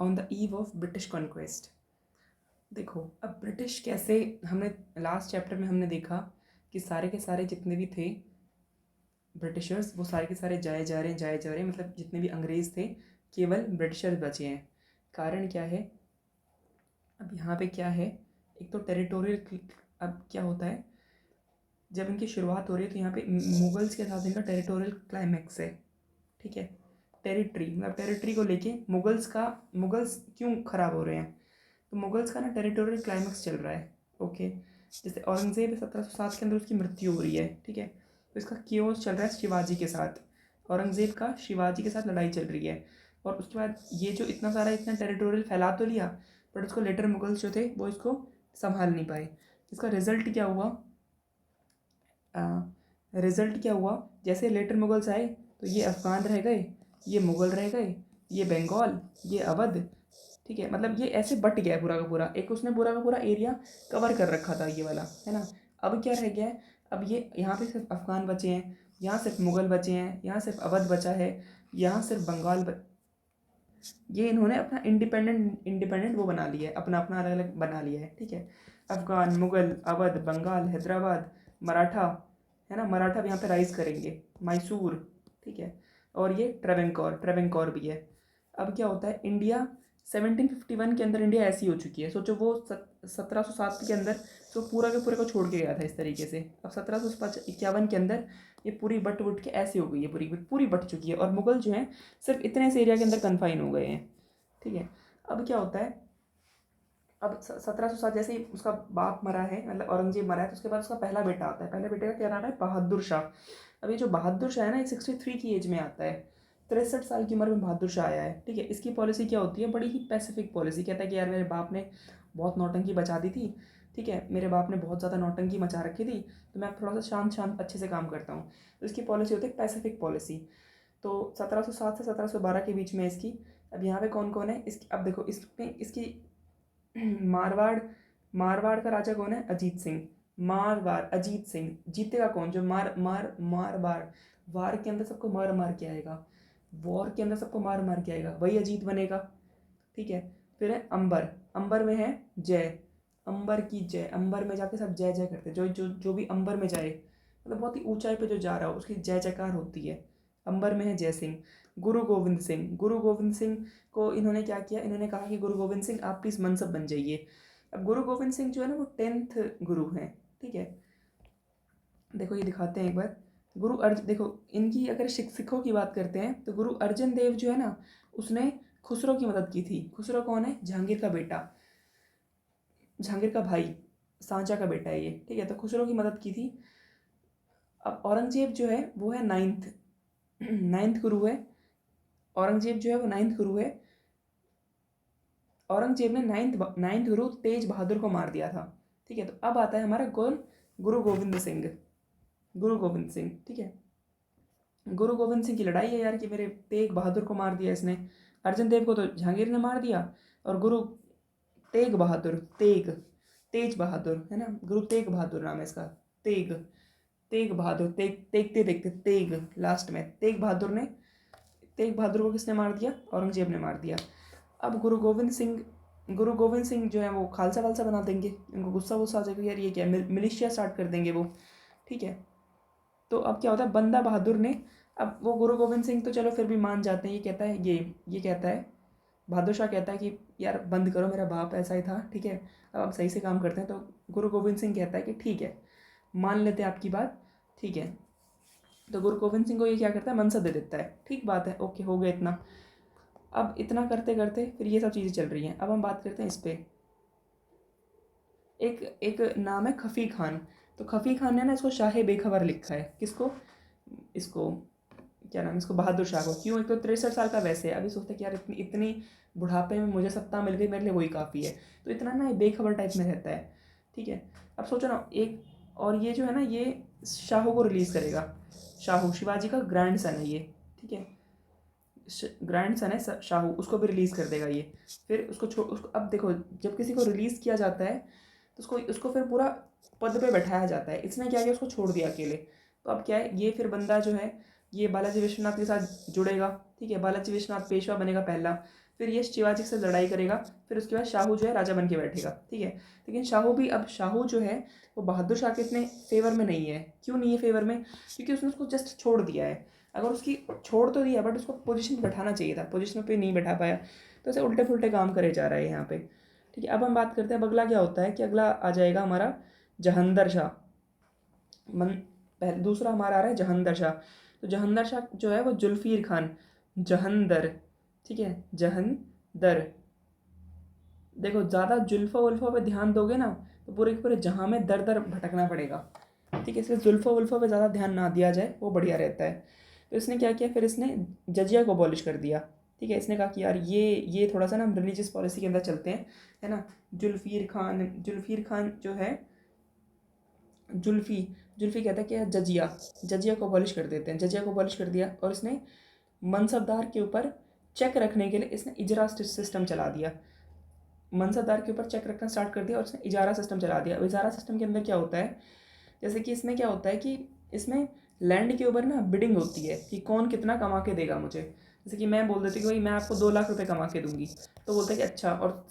On the eve of British conquest. देखो अब British कैसे, हमने लास्ट चैप्टर में हमने देखा कि सारे के सारे जितने भी थे ब्रिटिशर्स वो सारे के सारे जाए जा रहे मतलब जितने भी अंग्रेज़ थे केवल ब्रिटिशर्स बचे हैं। कारण क्या है? अब यहाँ पे क्या है, एक तो टेरिटोरियल, अब क्या होता है जब इनकी शुरुआत हो रही है तो यहाँ पे मुगल्स के साथ इनका टेरिटोरियल क्लाइमैक्स है। ठीक है, टेरिटरी मतलब टेरिटरी को लेके मुगल्स क्यों ख़राब हो रहे हैं, तो मुगल्स का ना टेरिटोरियल क्लाइमैक्स चल रहा है। ओके, जैसे औरंगज़ेब 1707 के अंदर उसकी मृत्यु हो रही है। ठीक है, तो इसका केओस चल रहा है शिवाजी के साथ, औरंगज़ेब का शिवाजी के साथ लड़ाई चल रही है। और उसके बाद ये जो इतना टेरिटोरियल फैला तो लिया, बट उसको लेटर मुगल्स जो थे वो इसको संभाल नहीं पाए। इसका रिजल्ट क्या हुआ? जैसे लेटर मुगल्स आए तो ये अफ़गान रह गए, ये मुग़ल रह गए, ये बंगाल, ये अवध। ठीक है, मतलब ये ऐसे बट गया पूरा का पूरा, एक उसने पूरा का पूरा एरिया कवर कर रखा था ये वाला, है ना। अब क्या रह गया है? अब ये यहाँ पे सिर्फ अफ़गान बचे हैं, यहाँ सिर्फ मुग़ल बचे हैं, यहाँ सिर्फ अवध बचा है, यहाँ सिर्फ ये इन्होंने अपना इंडिपेंडेंट वो बना लिया है, अपना अपना अलग अलग बना लिया है। ठीक है, अफ़गान, मुग़ल, अवध, बंगाल, हैदराबाद, मराठा, है ना, मराठा भी यहाँ पे राइज़ करेंगे, मैसूर। ठीक है, और ये ट्रेवेंकोर भी है। अब क्या होता है, इंडिया 1751 के अंदर इंडिया ऐसी हो चुकी है, सोचो वो 1707 के अंदर तो पूरा के पूरे को छोड़ के गया था इस तरीके से। अब 1751 के अंदर ये पूरी बट उठ के ऐसी हो गई है, पूरी पूरी बट चुकी है, और मुग़ल जो हैं सिर्फ इतने से एरिया के अंदर कन्फाइन हो गए हैं। ठीक है, अब क्या होता है, अब 1707 जैसे ही उसका बाप मरा है, मतलब औरंगजेब मरा है, तो उसके बाद उसका पहला बेटा आता है। पहले बेटे का क्या नाम है? बहादुर शाह। अब ये जो बहादुर शाह है ना, ये 63 की एज में आता है, 63 साल की उम्र में बहादुर शाह आया है। ठीक है, इसकी पॉलिसी क्या होती है? बड़ी ही पैसिफिक पॉलिसी। कहता है कि यार मेरे बाप ने बहुत नौटंकी बचा दी थी, ठीक है, मेरे बाप ने बहुत ज़्यादा नौटंकी मचा रखी थी, तो मैं थोड़ा सा शांत शांत अच्छे से काम करता हूँ। तो इसकी पॉलिसी होती है पैसिफिक पॉलिसी। तो 1707 से 1712 के बीच में इसकी। अब यहाँ पे कौन कौन है इसकी, अब देखो इसमें इसकी मारवाड़ मारवाड़ का राजा कौन है? अजीत सिंह। मारवाड़ अजीत सिंह। जीतेगा कौन? जो मारवाड़, वार के अंदर सबको मार मार के आएगा, वॉर के अंदर सबको मार मार के आएगा, वही अजीत बनेगा। ठीक है, फिर है अंबर। अंबर में है जय, अंबर की जय, अंबर में जाके सब जय जय करते हैं। जो जो जो भी अंबर में जाए, मतलब बहुत ही ऊंचाई पे जो जा रहा हो उसकी जय जयकार होती है। अंबर में है जय सिंह। गुरु गोविंद सिंह, गुरु गोविंद सिंह को इन्होंने क्या किया, इन्होंने कहा कि गुरु गोविंद सिंह आप प्लीज़ मनसब बन जाइए। अब गुरु गोविंद सिंह जो है ना वो 10th गुरु हैं। ठीक है, देखो ये दिखाते हैं एक बार। देखो इनकी अगर सिखों की बात करते हैं तो गुरु अर्जन देव जो है ना, उसने खुसरो की मदद की थी। खुसरो कौन है? जहांगीर का बेटा, जहांगीर का भाई, सांचा का बेटा है ये। ठीक है, तो खुसरो की मदद की थी। अब औरंगजेब जो है वो है नाइन्थ गुरु है। औरंगजेब जो है वो 9th गुरु है। औरंगजेब ने नाइन्थ गुरु तेज बहादुर को मार दिया था। ठीक है, तो अब आता है हमारा कौन? गुरु गोविंद सिंह। गुरु गोविंद सिंह, ठीक है, गुरु गोविंद सिंह की लड़ाई है यार कि मेरे तेग बहादुर को मार दिया इसने। अर्जन देव को तो जहांगीर ने मार दिया, और गुरु तेग बहादुर, तेज बहादुर है ना, गुरु तेग बहादुर नाम है इसका। तेग तेग बहादुर, देखते देखते तेग, लास्ट में तेग बहादुर को किसने मार दिया? औरंगजेब ने मार दिया। अब गुरु गोविंद सिंह जो है वो खालसा वालसा बना देंगे, इनको गुस्सा वुस्सा आ जाएगा यार ये क्या, मिलिशिया स्टार्ट कर देंगे वो। ठीक है, तो अब क्या होता है, बंदा बहादुर ने, अब वो गुरु गोविंद सिंह तो चलो फिर भी मान जाते हैं, ये कहता है ये कहता है, बहादुर शाह कहता है कि यार बंद करो, मेरा बाप ऐसा ही था। ठीक है, अब आप सही से काम करते हैं, तो गुरु गोविंद सिंह कहता है कि ठीक है, मान लेते हैं आपकी बात। ठीक है, तो गुरु गोविंद सिंह को ये क्या करता है, मनसा दे देता है। ठीक बात है, ओके, हो गया इतना। अब इतना करते करते फिर ये सब चीज़ें चल रही हैं। अब हम बात करते हैं इस पर, एक एक नाम है खफ़ी खान। तो खफ़ी खान ने ना इसको शाह बेखबर लिखा है। किसको? इसको क्या नाम है, इसको बहादुर शाह को। क्यों? एक तो 63 साल का वैसे है, अभी सोचते कि यार इतनी इतनी बुढ़ापे में मुझे सत्ता मिल गई, मेरे लिए वही काफ़ी है। तो इतना ना बेखबर टाइप में रहता है। ठीक है, अब सोचो ना, एक और ये जो है ना, ये शाहू को रिलीज़ करेगा। शाहू शिवाजी का ग्रैंड सन है ये। ठीक है, ग्रैंड सन है शाहू, उसको भी रिलीज़ कर देगा ये। फिर उसको अब देखो, जब किसी को रिलीज़ किया जाता है तो उसको उसको फिर पूरा पद पे बैठाया जाता है। इसने क्या किया, उसको छोड़ दिया अकेले। तो अब क्या है, ये फिर बंदा जो है ये बालाजी विश्वनाथ के साथ जुड़ेगा, ठीक है, बालाजी विश्वनाथ पेशवा बनेगा पहला, फिर ये शिवाजी से लड़ाई करेगा, फिर उसके बाद शाहू जो है राजा बन के बैठेगा, ठीक है। लेकिन शाहू भी, अब शाहू जो है वो बहादुर शाह के इतने फेवर में नहीं है। क्यों नहीं है फेवर में? क्योंकि उसने उसको जस्ट छोड़ दिया है। अगर उसकी छोड़ तो दिया बट उसको पोजीशन पे बैठाना चाहिए था, पोजीशन पे नहीं बैठा पाया, तो ऐसे उल्टे पुल्टे काम करे जा रहा है यहाँ पे, ठीक है। अब हम बात करते हैं अब अगला क्या होता है कि अगला आ जाएगा हमारा जहंदर शाह। दूसरा हमारा आ रहा है जहंदर शाह। तो जहंदर शाह जो है वो जुल्फिर खान, जहंदर, ठीक है, जहंदर। देखो ज़्यादा जुल्फा वुल्फा पे ध्यान दोगे ना तो पूरे के पूरे जहाँ में दर दर भटकना पड़ेगा, ठीक है। इसलिए जुल्फा वुल्फा पे ज़्यादा ध्यान ना दिया जाए, वो बढ़िया रहता है। तो इसने क्या किया, फिर इसने जजिया को अबॉलिश कर दिया, ठीक है। इसने कहा कि यार ये थोड़ा सा ना हम रिलीजियस पॉलिसी के अंदर चलते हैं, है ना। जुल्फिर खान जो है, जुल्फी कहता है कि जजिया को अबॉलिश कर देते हैं, जजिया को अबॉलिश कर दिया। और इसने मनसबदार के ऊपर चेक रखने के लिए इसने इजरा सिस्टम चला दिया, मनसबदार के ऊपर चेक रखना स्टार्ट कर दिया और इसने इजारा सिस्टम चला दिया। इजारा सिस्टम के अंदर क्या होता है, जैसे कि इसमें क्या होता है कि इसमें लैंड के ऊपर ना बिडिंग होती है कि कौन कितना कमा के देगा मुझे। जैसे कि मैं बोल देती कि भाई मैं आपको 2 लाख रुपए कमा के दूंगी, तो बोलते हैं कि अच्छा, और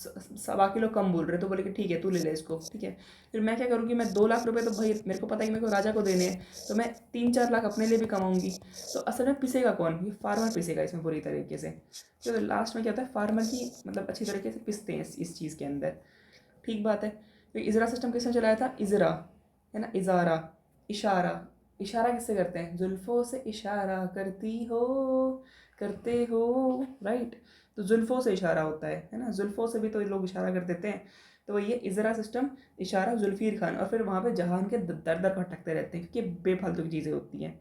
बाकी लोग कम बोल रहे तो बोले कि ठीक है तू ले ले इसको, ठीक है। फिर मैं क्या करूँगी, मैं 2 लाख रुपए तो भाई मेरे को पता है कि मेरे को राजा को देने हैं, तो मैं 3-4 लाख अपने लिए भी कमाऊंगी। तो असल में पिसेगा कौन, ये फार्मर पिसेगा इसमें पूरी तरीके से। तो लास्ट में क्या होता है, फार्मर की मतलब अच्छी तरीके से पिसते हैं इस चीज़ के अंदर, ठीक बात है। तो इजरा सिस्टम किसने चलाया था, इजरा, है ना, इजारा, इशारा। इशारा किससे करते हैं, जुल्फों से इशारा करते हो, राइट। तो जुल्फों से इशारा होता है ना, जुल्फों से भी तो लोग इशारा कर देते हैं। तो ये इजरा सिस्टम, इशारा, जुल्फिर खान, और फिर वहाँ पे जहान के दर दर भटकते रहते हैं क्योंकि बेफालतू की चीज़ें होती हैं,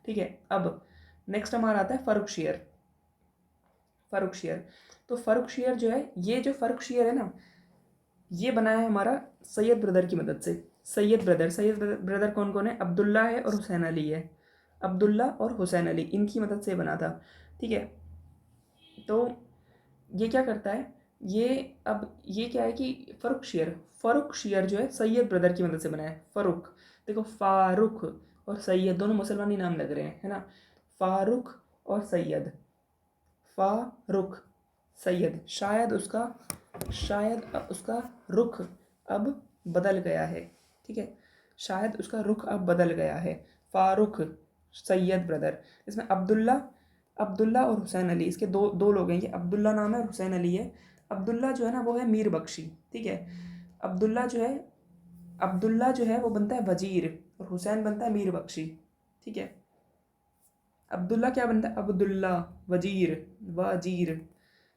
ठीक है। अब नेक्स्ट हमारा आता है फर्रुखशियर। तो फर्रुखशियर जो है, ये जो फर्रुखशियर है ना, ये बनाया है हमारा सैयद ब्रदर की मदद से। सैयद ब्रदर कौन कौन है, अब्दुल्ला है और हुसैन अली है। अब्दुल्ला और हुसैन अली, इनकी मदद से बना था, ठीक है। तो ये क्या करता है, ये अब ये क्या है कि फर्रुखशियर जो है सैयद ब्रदर की मदद से बना है। फरुख, देखो फारूक और सैयद दोनों मुसलमानी नाम लग रहे हैं, है ना। फारूक और सैयद, फारूक सैयद, शायद उसका रुख अब बदल गया है, ठीक है, शायद उसका रुख अब बदल गया है। फारूक सैयद ब्रदर, इसमें अब्दुल्ला और हुसैन अली, इसके दो दो लोग हैं, ये अब्दुल्ला नाम है और हुसैन अली है। अब्दुल्ला जो है ना वो है मीर बख्शी, ठीक है। अब्दुल्ला जो है वो बनता है वजीर और हुसैन बनता है मीर बख्शी, ठीक है। अब्दुल्ला क्या बनता है, अब्दुल्ला, वजीर,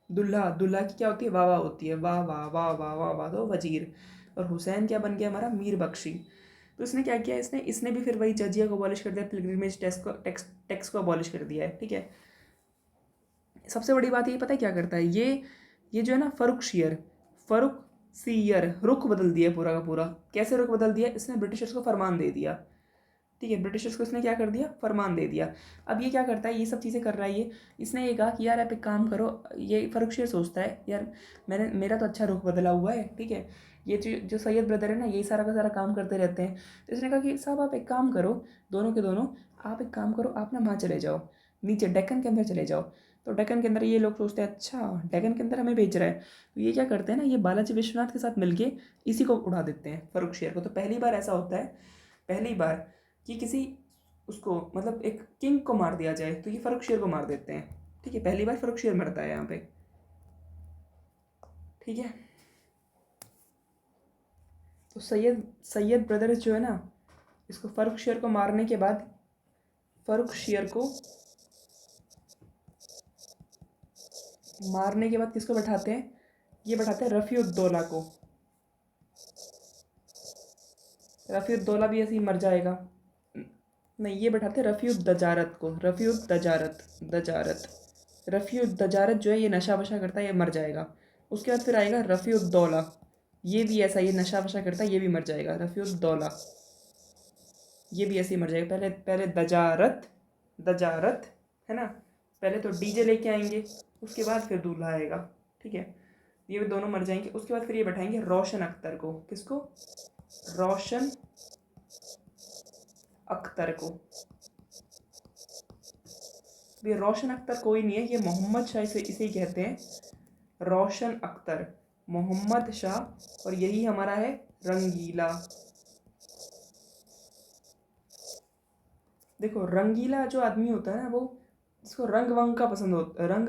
दुल्हा की क्या होती है, वाह होती है, वाह वाह वाह वाह वाह वाह, तो वजीर। और हुसैन क्या बन गया हमारा, मीर बख्शी। तो इसने क्या किया, इसने भी फिर वही जजिया को अबॉलिश कर दिया, पिलग्रिमेज टैक्स को अबॉलिश कर दिया है, ठीक है। सबसे बड़ी बात ये पता है क्या करता है, ये जो है ना फरुख सीयर, रुख बदल दिया पूरा का पूरा। कैसे रुख बदल दिया, इसने ब्रिटिशर्स को फरमान दे दिया, ठीक है। ब्रिटिशर्स को इसने क्या कर दिया, फरमान दे दिया। अब ये क्या करता है, ये सब चीज़ें कर रहा है इसने ये कहा कि यार आप एक काम करो, ये फर्रुखशियर सोचता है यार मेरा तो अच्छा रुख बदला हुआ है, ठीक है। ये जो सैयद ब्रदर है ना, यही सारा का सारा काम करते रहते हैं। तो इसने कहा कि साहब आप एक काम करो, दोनों के दोनों आप एक काम करो, आप ना वहाँ चले जाओ, नीचे डेक्कन के अंदर चले जाओ। तो डेक्कन के अंदर ये लोग सोचते हैं अच्छा डेक्कन के अंदर हमें भेज रहा है, तो ये क्या करते हैं ना, ये बालाजी विश्वनाथ के साथ मिलके इसी को उड़ा देते हैं, फर्रुखशियर को। तो पहली बार ऐसा होता है, पहली बार कि किसी उसको मतलब एक किंग को मार दिया जाए, तो ये फर्रुखशियर को मार देते हैं, ठीक है। पहली बार फर्रुखशियर मरता है यहाँ पे, ठीक है। तो सैयद ब्रदर्स जो है ना, इसको फर्रुखशियर को मारने के बाद किसको बैठाते हैं, ये बैठाते हैं रफ़ीउद्दौला को। रफ़ीउद्दौला भी ऐसे ही मर जाएगा, नहीं ये बैठाते हैं रफ़ीउद्दजारत को, रफ़ीउद्दजारत जो है ये नशा वशा करता है, ये मर जाएगा। उसके बाद फिर आएगा रफ़ीउद्दौला, ये भी ऐसा, ये नशा वशा करता है, ये भी मर जाएगा। रफ़ीउद्दौला ये भी ऐसे ही मर जाएगा। पहले पहले दजारत है ना, पहले तो डीजे लेके आएंगे, उसके बाद फिर दूल्हा आएगा, ठीक है। ये भी दोनों मर जाएंगे। उसके बाद फिर ये बैठाएंगे रोशन अख्तर को, किसको, रोशन अख्तर को, ये रोशन अख्तर कोई नहीं है, ये मोहम्मद शाह इसे ही कहते हैं, रोशन अख्तर, मोहम्मद शाह, और यही हमारा है रंगीला। देखो रंगीला जो आदमी होता है ना, वो इसको रंग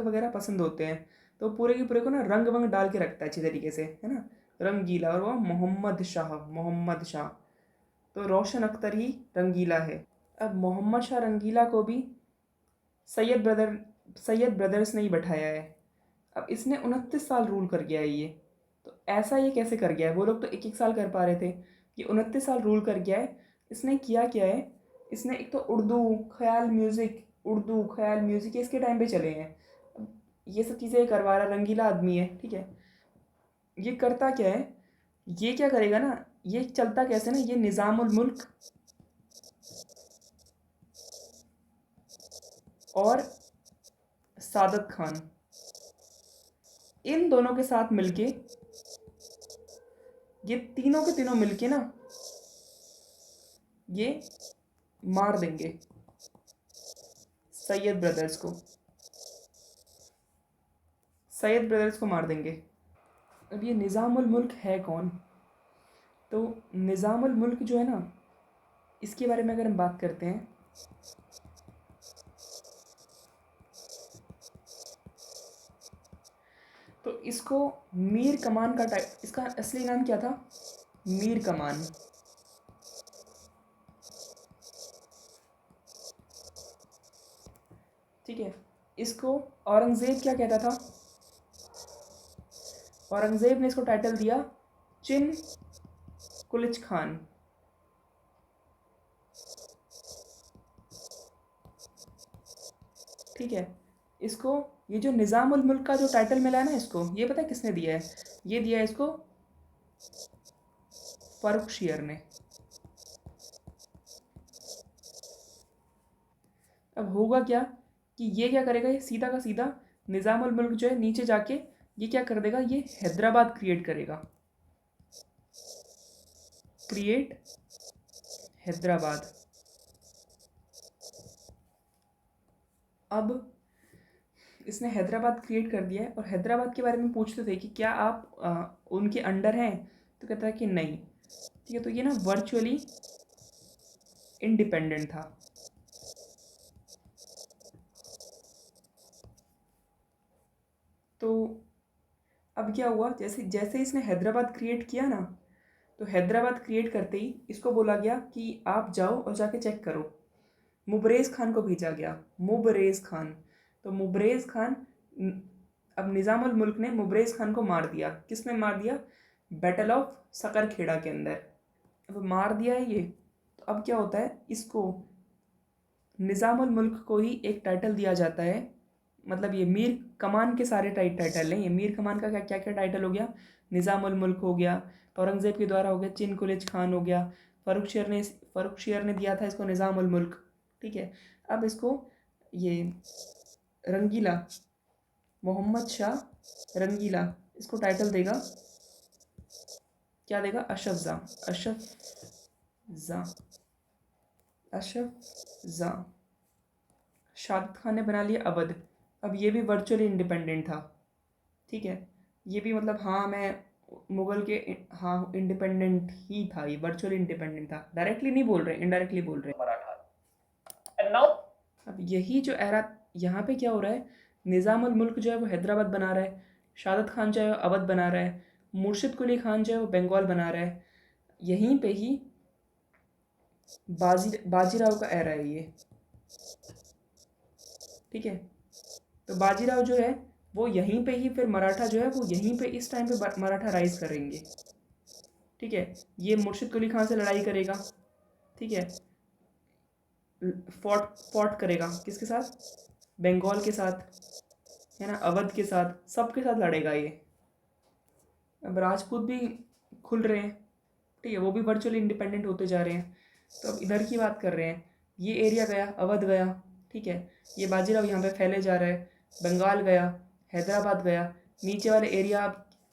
वगैरह पसंद होते हैं, तो पूरे के पूरे को ना रंग वंग डाल के रखता है अच्छी तरीके से, है ना, रंगीला। और वो मोहम्मद शाह, तो रोशन अख्तर ही रंगीला है। अब मोहम्मद शाह रंगीला को भी सैयद ब्रदर सैयद ब्रदर्स ने ही बैठाया है। अब इसने 29 साल रूल कर गया है ये, तो ऐसा ये कैसे कर गया है? वो लोग तो एक एक साल कर पा रहे थे, ये 29 साल रूल कर गया है। इसने किया क्या है, इसने एक तो उर्दू ख्याल म्यूज़िक इसके टाइम पे चले हैं, अब ये सब चीज़ें करवा रहा, रंगीला आदमी है, ठीक है। ये करता क्या है, ये क्या करेगा ना, ये चलता कैसे ना, ये निज़ामुल मुल्क और सादत खान, इन दोनों के साथ मिलके, ये तीनों के तीनों मिलके ना, ये मार देंगे सैयद ब्रदर्स को मार देंगे। अब ये निज़ामुल मुल्क है कौन? तो निज़ामुल मुल्क जो है ना, इसके बारे में अगर हम बात करते हैं, तो इसको मीर कमान का टाइप, इसका असली नाम क्या था? मीर कमान। ठीक है, इसको औरंगज़ेब क्या कहता था? औरंगज़ेब ने इसको टाइटल दिया चिन कुलिच खान। ठीक है, इसको ये जो निज़ामुल मुल्क का जो टाइटल मिला है ना इसको, ये पता है किसने दिया है? ये दिया है इसको फ़र्रुखशियर ने। अब होगा क्या कि ये क्या करेगा, ये सीधा का सीधा निज़ामुल मुल्क जो है नीचे जाके ये क्या कर देगा, ये हैदराबाद क्रिएट करेगा, क्रिएट हैदराबाद। अब इसने हैदराबाद क्रिएट कर दिया है, और हैदराबाद के बारे में पूछते थे कि क्या आप उनके अंडर हैं, तो कहता है कि नहीं। ठीक है, तो ये ना वर्चुअली इंडिपेंडेंट था। तो अब क्या हुआ, जैसे जैसे इसने हैदराबाद क्रिएट किया ना, तो हैदराबाद क्रिएट करते ही इसको बोला गया कि आप जाओ और जाके चेक करो। मुबरेज़ खान को भेजा गया, मुबरेज़ खान। तो मुबरेज़ खान, अब निज़ामुल मुल्क ने मुबरेज़ खान को मार दिया। किसने मार दिया? बैटल ऑफ सकरखेड़ा के अंदर। अब मार दिया है ये, तो अब क्या होता है, इसको निज़ामुल मुल्क को ही एक टाइटल दिया जाता है, मतलब ये मीर कमान के सारे टाइटल हैं। ये मीर कमान का क्या क्या क्या टाइटल हो गया, निज़ामुल मुल्क हो गया, औरंगज़ेब के द्वारा हो गया चिन कुलिच खान हो गया, फ़र्रुखशियर ने दिया था इसको निज़ामुल मुल्क। ठीक है, अब इसको ये रंगीला, मोहम्मद शाह रंगीला, इसको टाइटल देगा, क्या देगा? अशफ ज़ा। शाहिद खान ने बना लिया अवध। अब ये भी वर्चुअली इंडिपेंडेंट था। ठीक है, ये भी मतलब हाँ मैं मुग़ल के, हाँ इंडिपेंडेंट ही था, ये वर्चुअली इंडिपेंडेंट था, डायरेक्टली नहीं बोल रहे, इनडायरेक्टली बोल रहे मराठा। एंड नाउ अब यही जो एरा, यहाँ पे क्या हो रहा है, निज़ामुल मुल्क जो है वो हैदराबाद बना रहा है, शाहिद खान जो है वो अवध बना रहा है, मुर्शिद कुली खान जो है वो बंगाल बना रहा है। यहीं पे ही बाजीराव का एरा है ये। ठीक है, तो बाजीराव जो है वो यहीं पे ही, फिर मराठा जो है वो यहीं पे इस टाइम पे मराठा राइज करेंगे। ठीक है, ये मुर्शिद कुली खान से लड़ाई करेगा। ठीक है, फॉट करेगा किसके साथ? बंगाल के साथ, है ना, अवध के साथ, सबके साथ लड़ेगा ये। अब राजपूत भी खुल रहे हैं, ठीक है, वो भी वर्चुअली इंडिपेंडेंट होते जा रहे हैं। तो अब इधर की बात कर रहे हैं, ये एरिया गया, अवध गया, ठीक है, ये बाजीराव यहाँ पे फैले जा रहा है, बंगाल गया, हैदराबाद गया, नीचे वाले एरिया,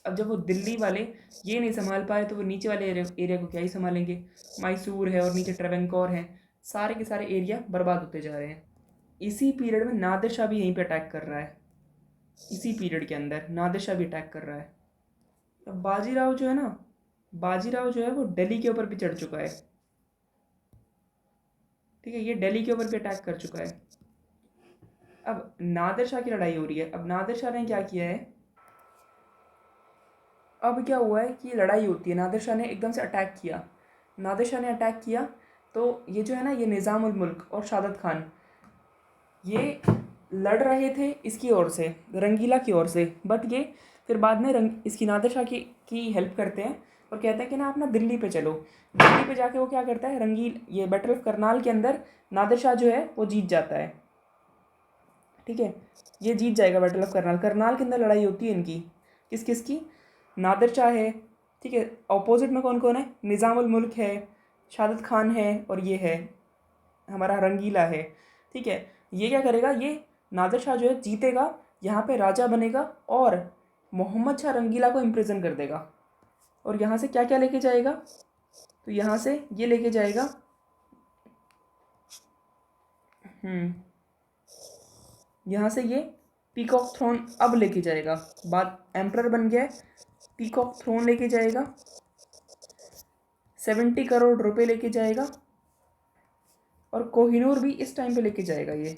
अब जब वो दिल्ली वाले ये नहीं संभाल पाए, तो वो नीचे वाले एरिया को क्या ही संभालेंगे? मैसूर है और नीचे ट्रेवंकोर है, सारे के सारे एरिया बर्बाद होते जा रहे हैं। इसी पीरियड में नादिर शाह भी यहीं पे अटैक कर रहा है, इसी पीरियड के अंदर नादिर शाह भी अटैक कर रहा है। अब बाजीराव जो है ना, बाजीराव जो है वो दिल्ली के ऊपर भी चढ़ चुका है, ठीक है, ये दिल्ली के ऊपर भी अटैक कर चुका है। अब नादिर शाह की लड़ाई हो रही है। अब नादिर शाह ने क्या किया है, अब क्या हुआ है कि लड़ाई होती है, नादिर शाह ने एकदम से अटैक किया, नादिर शाह ने अटैक किया तो ये जो है ना, ये निज़ाम उल मुल्क और शादत खान ये लड़ रहे थे इसकी ओर से, रंगीला की ओर से, बट ये फिर बाद में इसकी नादिर शाह की हेल्प करते हैं और कहते हैं कि ना आप ना दिल्ली पे चलो। दिल्ली पे जाके वो क्या करता है, ये बैटल ऑफ करनाल के अंदर नादिर शाह जो है वो जीत जाता है, ठीक है, ये जीत जाएगा बैटल ऑफ करनाल। करनाल के अंदर लड़ाई होती है इनकी, किस किस की, नादिर शाह है, ठीक है, अपोजिट में कौन कौन है, निज़ाम उल मुल्क है, शादत खान है, और ये है हमारा रंगीला है, ठीक है। ये क्या करेगा, ये नादिर शाह जो है जीतेगा, यहाँ पे राजा बनेगा और मोहम्मद शाह रंगीला को इम्प्रिजन कर देगा। और यहाँ से क्या क्या लेके जाएगा, तो यहाँ से ये लेके जाएगा, यहाँ से ये पीकॉक थ्रोन अब लेके जाएगा, बाद एम्परर बन गया है, पीकॉक थ्रोन लेके जाएगा, 70 करोड़ रुपए लेके जाएगा, और कोहिनूर भी इस टाइम पे लेके जाएगा। ये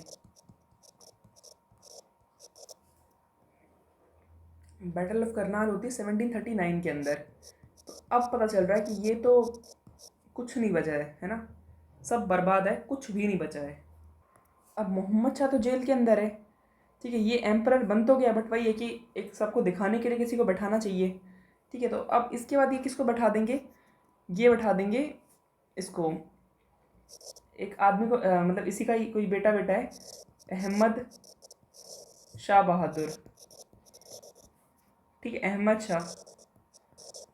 बैटल ऑफ करनाल होती है 1739 के अंदर। तो अब पता चल रहा है कि ये तो कुछ नहीं बचा है ना, सब बर्बाद है, कुछ भी नहीं बचा है। अब मोहम्मद शाह तो जेल के अंदर है, ठीक है, ये एम्परर बन तो गया, बट वही है कि एक सबको दिखाने के लिए किसी को बैठाना चाहिए, ठीक है। तो अब इसके बाद ये किसको बैठा देंगे, ये बैठा देंगे इसको, एक आदमी को, मतलब इसी का ही कोई बेटा बेटा है, अहमद शाह बहादुर, ठीक है, अहमद शाह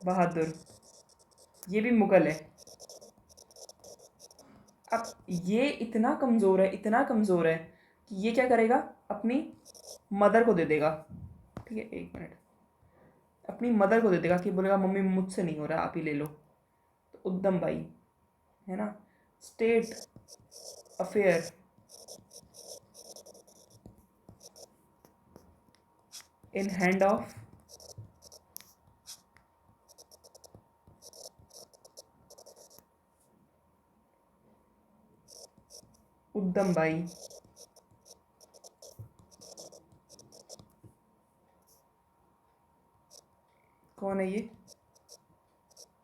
बहादुर, ये भी मुगल है। अब ये इतना कमज़ोर है, इतना कमज़ोर है कि ये क्या करेगा, अपनी मदर को दे देगा, ठीक है, एक मिनट, अपनी मदर को दे देगा कि बोलेगा मम्मी मुझसे नहीं हो रहा, आप ही ले लो। तो उद्दम बाई है ना, state affair in hand of उद्दम बाई। कौन है ये,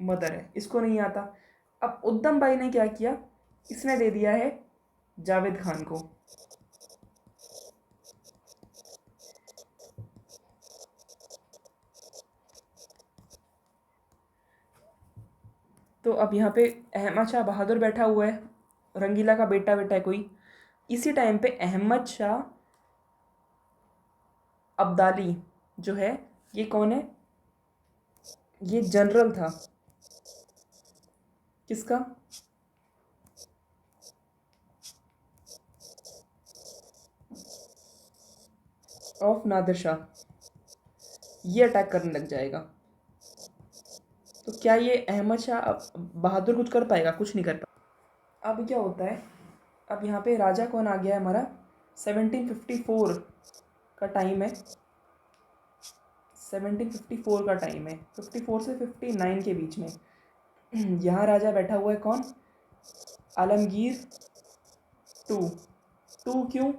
मदर है, इसको नहीं आता। अब उद्दम बाई ने क्या किया, इसने दे दिया है जावेद खान को। तो अब यहाँ पे अहमद शाह बहादुर बैठा हुआ है, रंगीला का बेटा बेटा है कोई। इसी टाइम पे अहमद शाह अब्दाली जो है, ये कौन है, ये जनरल था, किसका, ऑफ नादिर शाह, ये अटैक करने लग जाएगा। तो क्या ये अहमद शाह बहादुर कुछ कर पाएगा, कुछ नहीं कर पाएगा। अब क्या होता है, अब यहाँ पे राजा कौन आ गया है हमारा, 1754 का टाइम है, 1754 का टाइम है, 54 से 59 के बीच में। यहाँ राजा बैठा हुआ है कौन, आलमगीर टू। टू क्यों,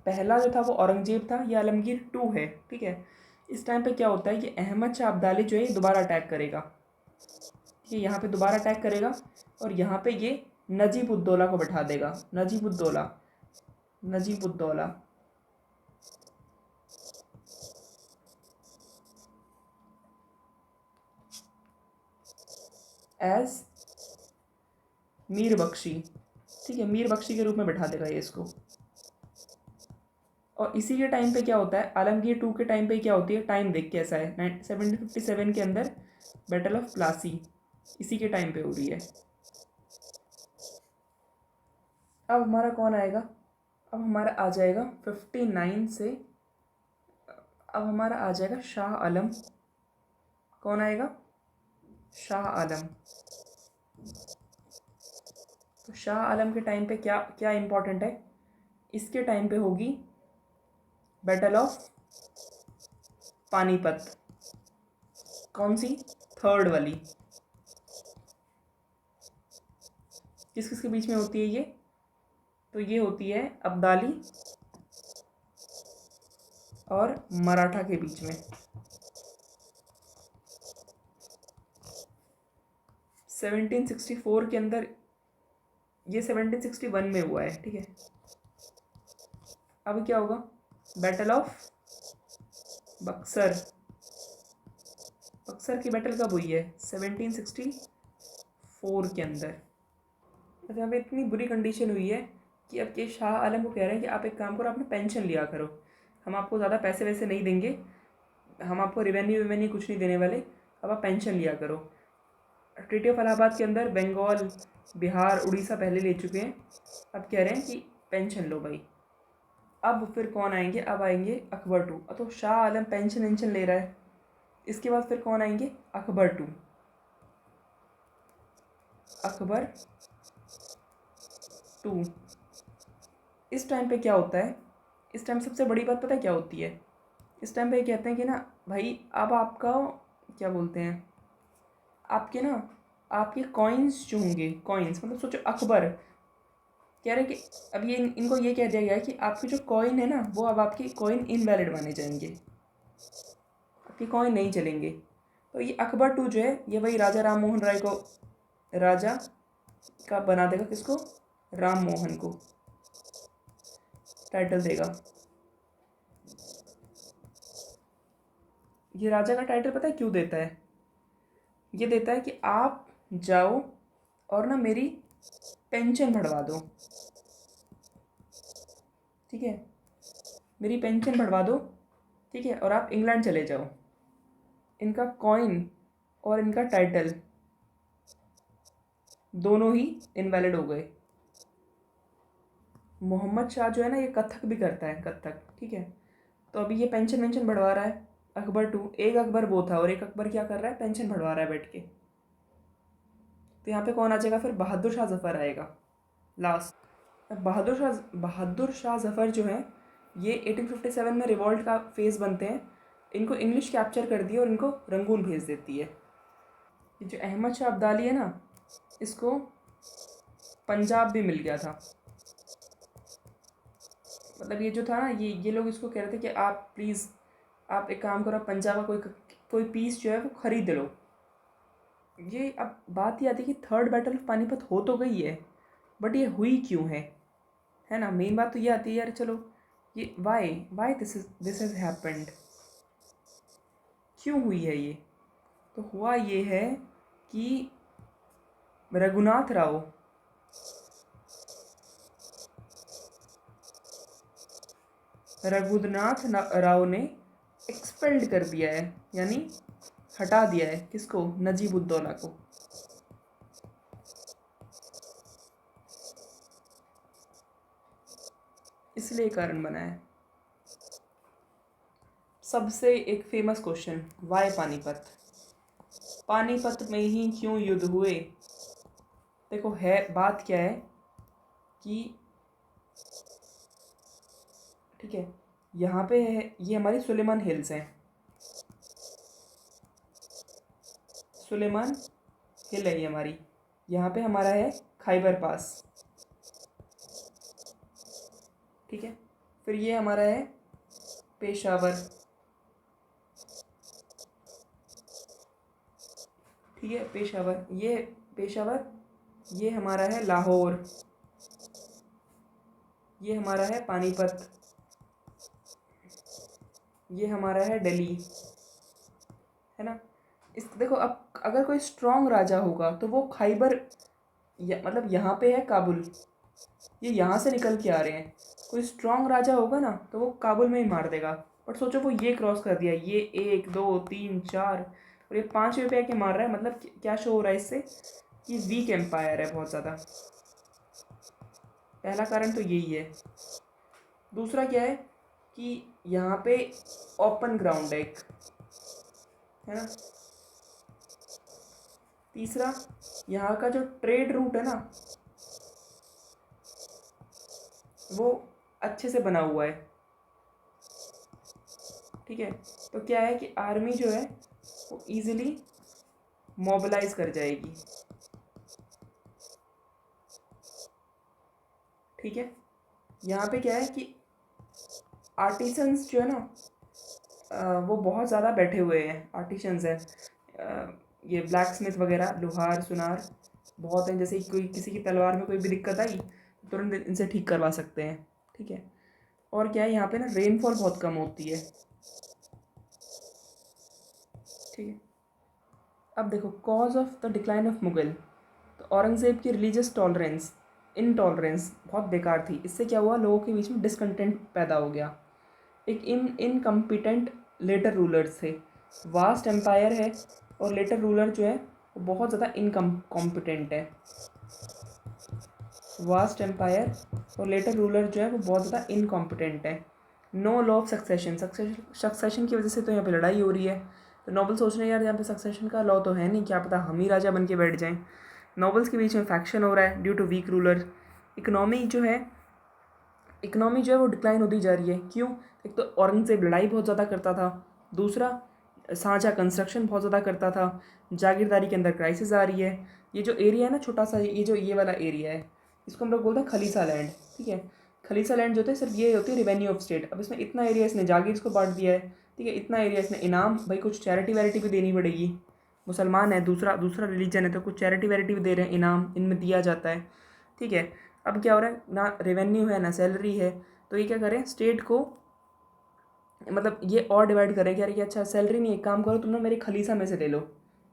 पहला जो था वो औरंगजेब था, ये आलमगीर टू है, ठीक है। इस टाइम पे क्या होता है कि अहमद शाह अब्दाली जो है ये दोबारा अटैक करेगा, ठीक है, यहाँ पे दोबारा अटैक करेगा, और यहाँ पे ये नजीब उद्दौला को बैठा देगा, नजीब उद्दौला, नजीब उद्दौला एज मीर बख्शी, ठीक है, मीर बख्शी के रूप में बैठा देगा ये इसको। और इसी के टाइम पे क्या होता है, आलमगीर टू के टाइम पे क्या होती है, टाइम देख के ऐसा है, 1757 के अंदर बैटल ऑफ प्लासी इसी के टाइम पे हो रही है। अब हमारा कौन आएगा, अब हमारा आ जाएगा 59 से, अब हमारा आ जाएगा शाह आलम। कौन आएगा, शाह आलम। तो शाह आलम के टाइम पे क्या क्या इम्पोर्टेंट है, इसके टाइम पे होगी बैटल ऑफ पानीपत। कौन सी? थर्ड वाली। किस किस के बीच में होती है ये? तो ये होती है अब्दाली और मराठा के बीच में। 1764 के अंदर, ये 1761 में हुआ है, ठीक है। अब क्या होगा? Battle of Buxar. बक्सर की बैटल कब हुई है? 1764 के अंदर। तो यहाँ पे इतनी बुरी कंडीशन हुई है कि अब के शाह आलम को कह रहे हैं कि आप एक काम करो, अपना पेंशन लिया करो, हम आपको ज़्यादा पैसे वैसे नहीं देंगे, हम आपको रिवेन्यू विवेन्यू कुछ नहीं देने वाले, अब आप पेंशन लिया करो। ट्रीटी ऑफ इलाहाबाद के अंदर बंगाल, बिहार, उड़ीसा पहले ले चुके हैं, अब कह रहे हैं कि पेंशन लो भाई। अब फिर कौन आएंगे? अब आएंगे अकबर टू। तो शाह आलम पेंशन वेंशन ले रहा है, इसके बाद फिर कौन आएंगे? अकबर टू। अकबर टू। इस टाइम पे क्या होता है? इस टाइम सबसे बड़ी बात पता है क्या होती है? इस टाइम पे ये कहते हैं कि ना भाई, अब आपका क्या बोलते हैं, आपके ना, आपके कॉइन्स जो होंगे, कॉइन्स मतलब सोचो अकबर कह रहे हैं कि अब ये इनको ये कह दिया गया है कि आपके जो कॉइन है ना, वो अब आपके कॉइन इनवैलिड माने जाएंगे, आपके कॉइन नहीं चलेंगे। तो ये अकबर टू जो है, ये वही राजा राम मोहन राय को राजा का बना देगा। किसको? राम मोहन को टाइटल देगा। ये राजा का टाइटल पता है क्यों देता है? ये देता है कि आप जाओ और ना मेरी पेंशन बढ़वा दो, ठीक है, मेरी पेंशन बढ़वा दो, ठीक है, और आप इंग्लैंड चले जाओ। इनका कॉइन और इनका टाइटल दोनों ही इनवैलिड हो गए। मोहम्मद शाह जो है ना, ये कथक भी करता है, कथक, ठीक है। तो अभी ये पेंशन वेंशन बढ़वा रहा है अकबर टू। एक अकबर वो था और एक अकबर क्या कर रहा है? पेंशन बढ़वा रहा है बैठ के। तो यहाँ पे कौन आ जाएगा फिर? बहादुर शाह जफ़र आएगा लास्ट। बहादुर शाह जफ़र जो है, ये 1857 में रिवॉल्ट का फेज़ बनते हैं। इनको इंग्लिश कैप्चर कर दिया और इनको रंगून भेज देती है। ये जो अहमद शाह अब्दाली है ना, इसको पंजाब भी मिल गया था। मतलब ये जो था ना, ये लोग इसको कह रहे थे कि आप प्लीज़, आप एक काम करो, पंजाब का कोई पीस जो है वो खरीद लो। ये अब बात ये आती है कि थर्ड बैटल ऑफ पानीपत हो तो गई है, बट ये हुई क्यों है ना। मेन बात तो ये आती है यार, चलो ये वाई दिस हैज़ हैपेंड, क्यों हुई है ये? तो हुआ ये है कि रघुनाथ राव राव ने एक्सपेल्ड कर दिया है, यानी हटा दिया है। किसको? नजीबुद्दौला को। इसलिए कारण बना है। सबसे एक famous question, why Panipat? Panipat में ही क्यों युद्ध हुए? देखो है बात क्या है कि, ठीक है, यहाँ पे है, ये हमारी सुलेमान हिल्स हैं, सुलेमान हिल है ये हमारी। यहाँ पे हमारा है खैबर पास, ठीक है। फिर ये हमारा है पेशावर, ठीक है, पेशावर, ये पेशावर। ये हमारा है लाहौर, ये हमारा है पानीपत, ये हमारा है दिल्ली, है ना। इस देखो, अब अगर कोई स्ट्रॉन्ग राजा होगा तो वो खैबर, मतलब यहाँ पे है काबुल, ये यहाँ से निकल के आ रहे हैं। कोई स्ट्रॉन्ग राजा होगा ना तो वो काबुल में ही मार देगा। बट सोचो वो ये क्रॉस कर दिया, ये 1 2 3 4 और ये 5 पे आके मार रहा है। मतलब क्या शो हो रहा है इससे? कि वीक एम्पायर है बहुत ज़्यादा। पहला कारण तो यही है। दूसरा क्या है कि यहाँ पे ओपन ग्राउंड है एक, है ना। तीसरा, यहाँ का जो ट्रेड रूट है ना, वो अच्छे से बना हुआ है, ठीक है। तो क्या है कि आर्मी जो है वो ईजिली मोबिलाइज कर जाएगी, ठीक है। यहाँ पे क्या है कि आर्टिसंस जो है ना वो बहुत ज़्यादा बैठे हुए हैं, आर्टिशंस हैं, ये ब्लैक स्मिथ वगैरह, लोहार सुनार बहुत हैं। जैसे कोई किसी की तलवार में कोई भी दिक्कत आई तो तुरंत इनसे ठीक करवा सकते हैं, ठीक है। और क्या है यहाँ पे ना रेनफॉल बहुत कम होती है, ठीक है। अब देखो cause of the decline of Mughal, तो औरंगज़ेब की रिलीजियस टॉलरेंस, इनटॉलरेंस बहुत बेकार थी। इससे क्या हुआ, लोगों के बीच में डिसकंटेंट पैदा हो गया। एक इनकम्पिटेंट लेटर रूलर्स थे, वास्ट एम्पायर है और लेटर रूलर जो है वो बहुत ज़्यादा इनकम्पिटेंट है। वास्ट एम्पायर और लेटर रूलर जो है वो बहुत ज़्यादा इनकॉम्पिटेंट है। No law of succession, succession की वजह से तो यहाँ पे लड़ाई हो रही है। तो नॉबल सोच रहे हैं यार यहाँ पे सक्सेशन का लॉ तो है नहीं, क्या पता हम ही राजा बन के बैठ जाएँ। नॉबल्स के बीच में फैक्शन हो रहा है due to weak ruler. Economy जो है वो डिक्लाइन होती जा रही है। क्यों? एक तो औरंगज़ेब लड़ाई बहुत ज़्यादा करता था, दूसरा साझा कंस्ट्रक्शन बहुत ज़्यादा करता था, जागीरदारी के अंदर क्राइसिस आ रही है। ये जो एरिया है ना छोटा सा, ये वाला एरिया है, इसको हम लोग बोलते हैं खलीसा लैंड, ठीक है। खलीसा लैंड जो होता है सिर्फ ये होती है रिवेन्यू ऑफ स्टेट। अब इसमें इतना एरिया इसने जागीर को बांट दिया है, ठीक है। इतना एरिया इसने इनाम, भाई कुछ चैरिटी वैरिटी भी देनी पड़ेगी, मुसलमान है, दूसरा रिलीजन है तो कुछ चैरिटी वैरिटी भी दे रहे हैं, इनाम इनमें दिया जाता है, ठीक है। अब क्या हो रहा है, ना रेवेन्यू है ना सैलरी है, तो ये क्या करें स्टेट को, मतलब ये और डिवाइड करें कि यार कि अच्छा सैलरी नहीं, एक काम करो तुम ना मेरे खलीसा में से ले लो,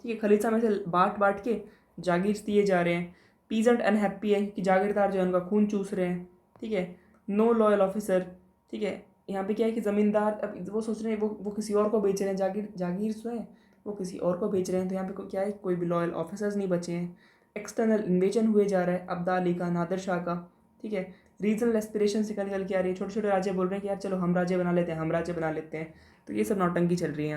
ठीक है। खलीसा में से बांट के जागीर दिए जा रहे हैं। पीजेंट अनहैप्पी है कि जागीरदार जो है उनका खून चूस रहे हैं, ठीक है। नो लॉयल ऑफिसर, ठीक है। यहाँ पे क्या है कि ज़मींदार अब वो सोच रहे हैं वो किसी और को बेच रहे हैं, जागीर जो है वो किसी और को बेच रहे हैं। तो यहाँ पे क्या है, कोई भी लॉयल ऑफिसर्स नहीं बचे हैं। एक्सटर्नल इन्वेजन हुए जा रहा है अब्दा अली का, नादिर शाह का, ठीक है। रीजनल एस्पिरेशन निकल के आ रही है, छोटे छोटे राज्य बोल रहे हैं कि यार चलो हम राज्य बना लेते हैं, हम राज्य बना लेते हैं। तो ये सब नौटंकी चल रही है यहाँ पे।